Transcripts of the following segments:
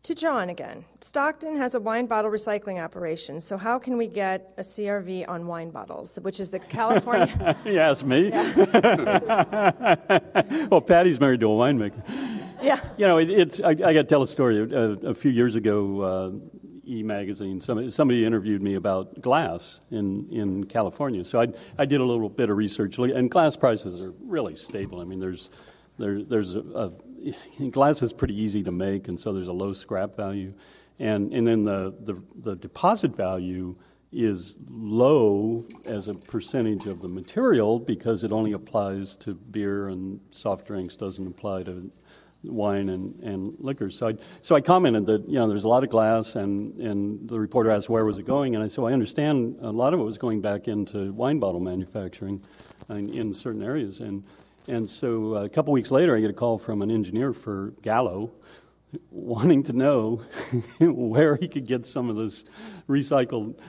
To John again. Stockton has a wine bottle recycling operation, so how can we get a CRV on wine bottles, which is the California... You asked me. Yeah. Well, Patty's married to a winemaker. Yeah. You know, I got to tell a story. A few years ago, E-Magazine, somebody interviewed me about glass in California. So I did a little bit of research, and glass prices are really stable. I mean, there's glass is pretty easy to make, and so there's a low scrap value, and then the deposit value is low as a percentage of the material because it only applies to beer and soft drinks, doesn't apply to wine and liquor. So I commented that, you know, there's a lot of glass, and the reporter asked where was it going, and I said, well, I understand a lot of it was going back into wine bottle manufacturing in certain areas, and so a couple weeks later, I get a call from an engineer for Gallo wanting to know where he could get some of this recycled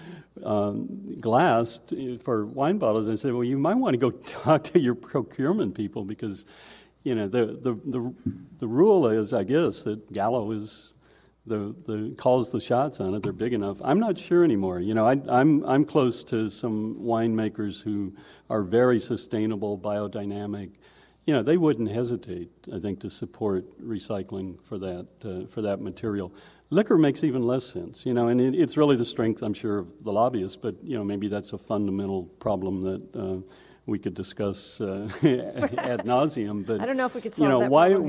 glass for wine bottles. And I said, well, you might want to go talk to your procurement people because, you know, the rule is, I guess, that Gallo is calls the shots on it. They're big enough. I'm not sure anymore. You know, I'm close to some winemakers who are very sustainable, biodynamic. You know, they wouldn't hesitate, I think, to support recycling for that material. Liquor makes even less sense, you know, and it's really the strength, I'm sure, of the lobbyists, but, you know, maybe that's a fundamental problem that we could discuss ad nauseum. But I don't know if we could solve that problem.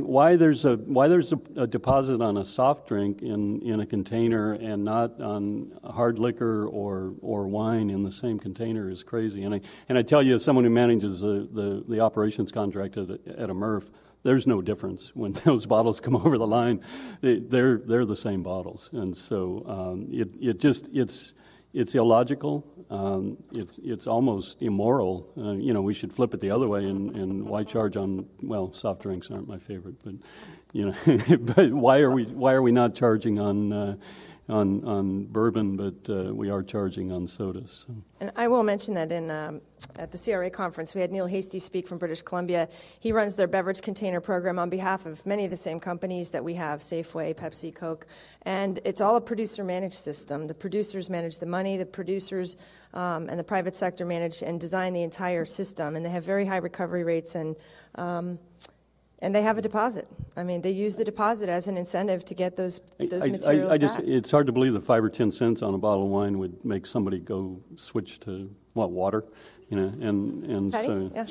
Why there's a deposit on a soft drink in a container and not on hard liquor or wine in the same container is crazy. And I tell you, as someone who manages the operations contract at a MRF, there's no difference when those bottles come over the line. They're the same bottles, and so it's illogical. It's almost immoral. You know, we should flip it the other way, and why charge on? Well, soft drinks aren't my favorite, but you know, but why are we not charging on bourbon, but we are charging on sodas? So. And I will mention that at the CRA conference, we had Neil Hasty speak from British Columbia. He runs their beverage container program on behalf of many of the same companies that we have, Safeway, Pepsi, Coke, and it's all a producer-managed system. The producers manage the money, the producers and the private sector manage and design the entire system, and they have very high recovery rates, and they have a deposit. I mean, they use the deposit as an incentive to get those materials back. It's hard to believe that 5 or 10 cents on a bottle of wine would make somebody go switch to, water, you know, and Patty? so. Yeah.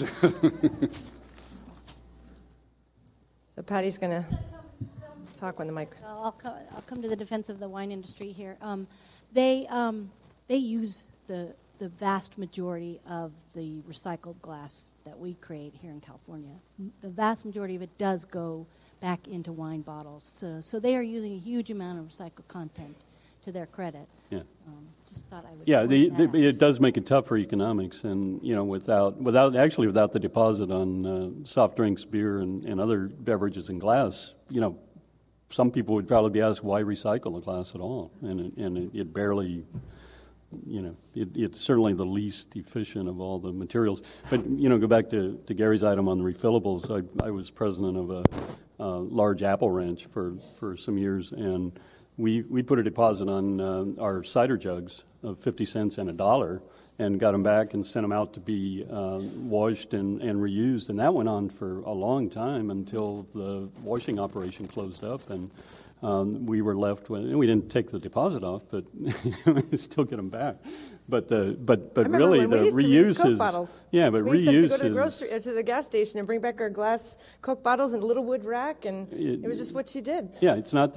So Patty's going to talk when the mic. I'll come to the defense of the wine industry here. They use the vast majority of the recycled glass that we create here in California. The vast majority of it does go back into wine bottles. So they are using a huge amount of recycled content to their credit. Yeah. Just thought I would. Yeah, it does make it tough for economics, and you know, without the deposit on soft drinks, beer, and other beverages in glass, you know, some people would probably be asked why recycle the glass at all, and it barely. You know, it's certainly the least efficient of all the materials. But, you know, go back to Gary's item on the refillables. I was president of a large apple ranch for some years, and we put a deposit on our cider jugs of 50 cents and $1 and got them back and sent them out to be washed and reused. And that went on for a long time until the washing operation closed up, and we were left with, and we didn't take the deposit off, but we still get them back. But really the reuse is bottles. Yeah, but we reuse used to go to the gas station and bring back our glass Coke bottles in a little wood rack, and it was just what you did. Yeah, it's not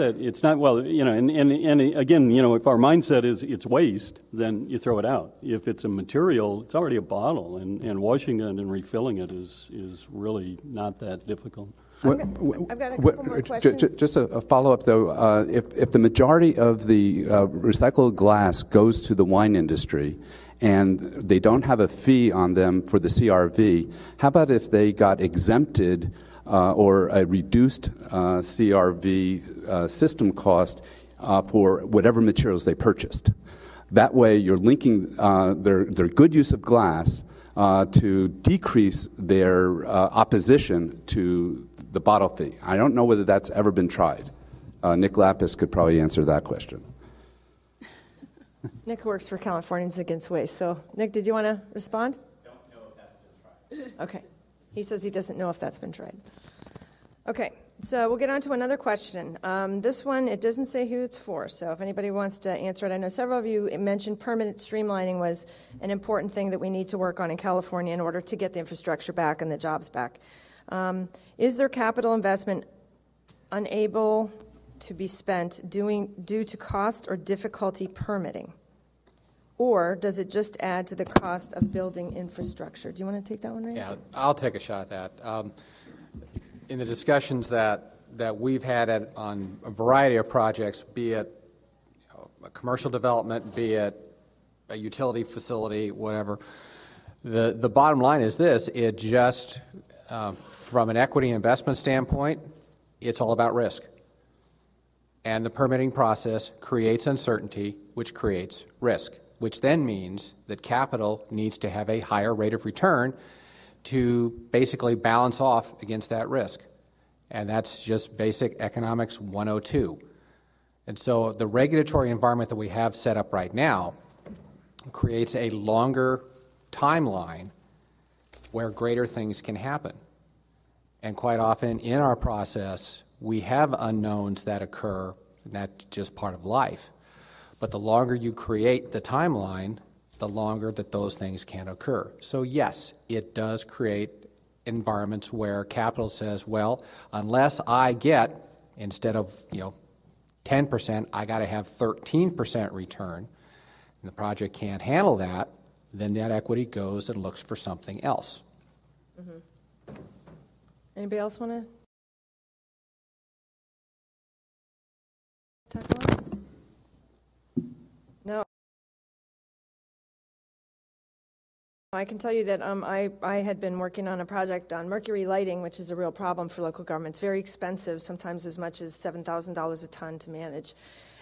well, you know, and again, you know, if our mindset is it's waste, then you throw it out. If it's a material, it's already a bottle, and washing it and refilling it is really not that difficult. I've got a couple more questions. Just a follow-up, though. If the majority of the recycled glass goes to the wine industry and they don't have a fee on them for the CRV, how about if they got exempted or a reduced CRV system cost for whatever materials they purchased? That way you're linking their good use of glass to decrease their opposition to the bottle fee. I don't know whether that's ever been tried. Nick Lapis could probably answer that question. Nick works for Californians Against Waste. So, Nick, did you want to respond? Don't know if that's been tried. Okay. He says he doesn't know if that's been tried. Okay, so we'll get on to another question. This one, it doesn't say who it's for, so if anybody wants to answer it. I know several of you mentioned permanent streamlining was an important thing that we need to work on in California in order to get the infrastructure back and the jobs back. Is there capital investment unable to be spent due to cost or difficulty permitting? Or does it just add to the cost of building infrastructure? Do you want to take that one, Ray? Yeah, I'll take a shot at that. In the discussions that we've had on a variety of projects, be it a commercial development, be it a utility facility, whatever, the bottom line is this: it just, from an equity investment standpoint, it's all about risk. And the permitting process creates uncertainty, which creates risk, which then means that capital needs to have a higher rate of return to basically balance off against that risk. And that's just basic economics 102. And so the regulatory environment that we have set up right now creates a longer timeline where greater things can happen. And quite often in our process, we have unknowns that occur, and that's just part of life. But the longer you create the timeline, the longer that those things can occur. So yes, it does create environments where capital says, well, unless I get, instead of 10%, I got to have 13% return, and the project can't handle that, then that equity goes and looks for something else. Mm-hmm. Anybody else want to tackle that? No. I can tell you that I had been working on a project on mercury lighting, which is a real problem for local governments. Very expensive, sometimes as much as $7,000 a ton to manage.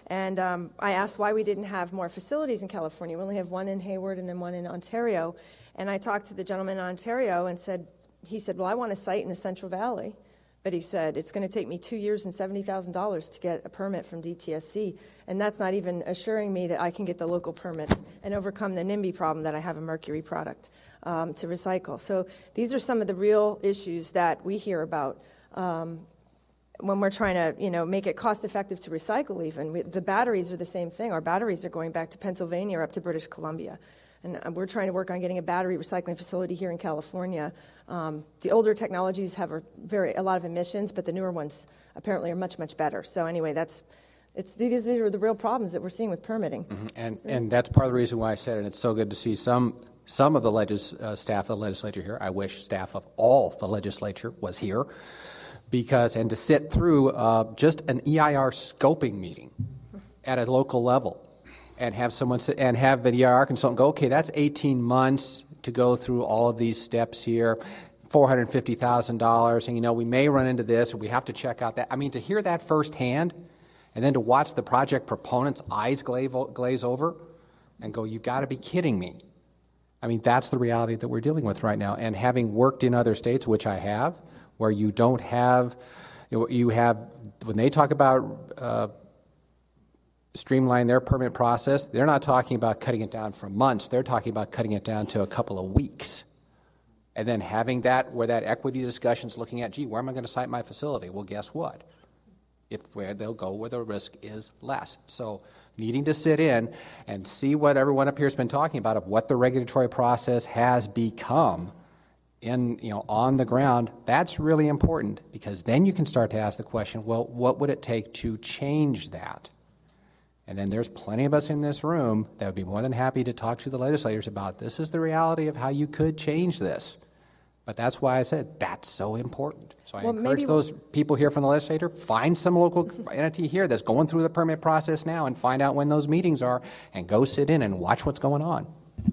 And I asked why we didn't have more facilities in California. We only have one in Hayward and then one in Ontario. And I talked to the gentleman in Ontario and he said, well, I want a site in the Central Valley. But he said, it's going to take me 2 years and $70,000 to get a permit from DTSC. And that's not even assuring me that I can get the local permits and overcome the NIMBY problem that I have a mercury product to recycle. So these are some of the real issues that we hear about when we're trying to, make it cost effective to recycle even. The batteries are the same thing. Our batteries are going back to Pennsylvania or up to British Columbia. And we're trying to work on getting a battery recycling facility here in California. The older technologies have a lot of emissions, but the newer ones apparently are much, much better. So anyway, these are the real problems that we're seeing with permitting. Mm-hmm. And that's part of the reason why I said it. It's so good to see some of the staff of the legislature here. I wish staff of all the legislature was here, and to sit through just an EIR scoping meeting at a local level. And have someone and have an EIR consultant go, okay, that's 18 months to go through all of these steps here, $450,000, and we may run into this, or we have to check out that. I mean, to hear that firsthand, and then to watch the project proponent's eyes glaze over, and go, you've got to be kidding me. I mean, that's the reality that we're dealing with right now. And having worked in other states, which I have, where you don't have, you have, when they talk about streamline their permit process, they're not talking about cutting it down for months. They're talking about cutting it down to a couple of weeks. And then having that, where that equity discussion's looking at, gee, where am I going to site my facility? Well, guess what? Where they'll go where the risk is less. So needing to sit in and see what everyone up here has been talking about of what the regulatory process has become on the ground, that's really important, because then you can start to ask the question, well, what would it take to change that? And then there's plenty of us in this room that would be more than happy to talk to the legislators about this is the reality of how you could change this. But that's why I said that's so important. So I encourage those people here from the legislature, find some local entity here that's going through the permit process now and find out when those meetings are and go sit in and watch what's going on.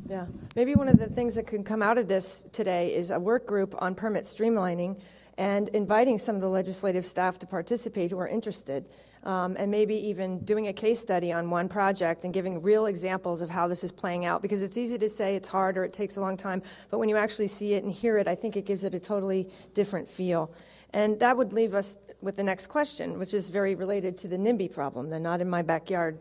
Yeah. Maybe one of the things that could come out of this today is a work group on permit streamlining and inviting some of the legislative staff to participate who are interested. And maybe even doing a case study on one project and giving real examples of how this is playing out, because it's easy to say it's hard or it takes a long time, but when you actually see it and hear it, I think it gives it a totally different feel. And that would leave us with the next question, which is very related to the NIMBY problem, the not in my backyard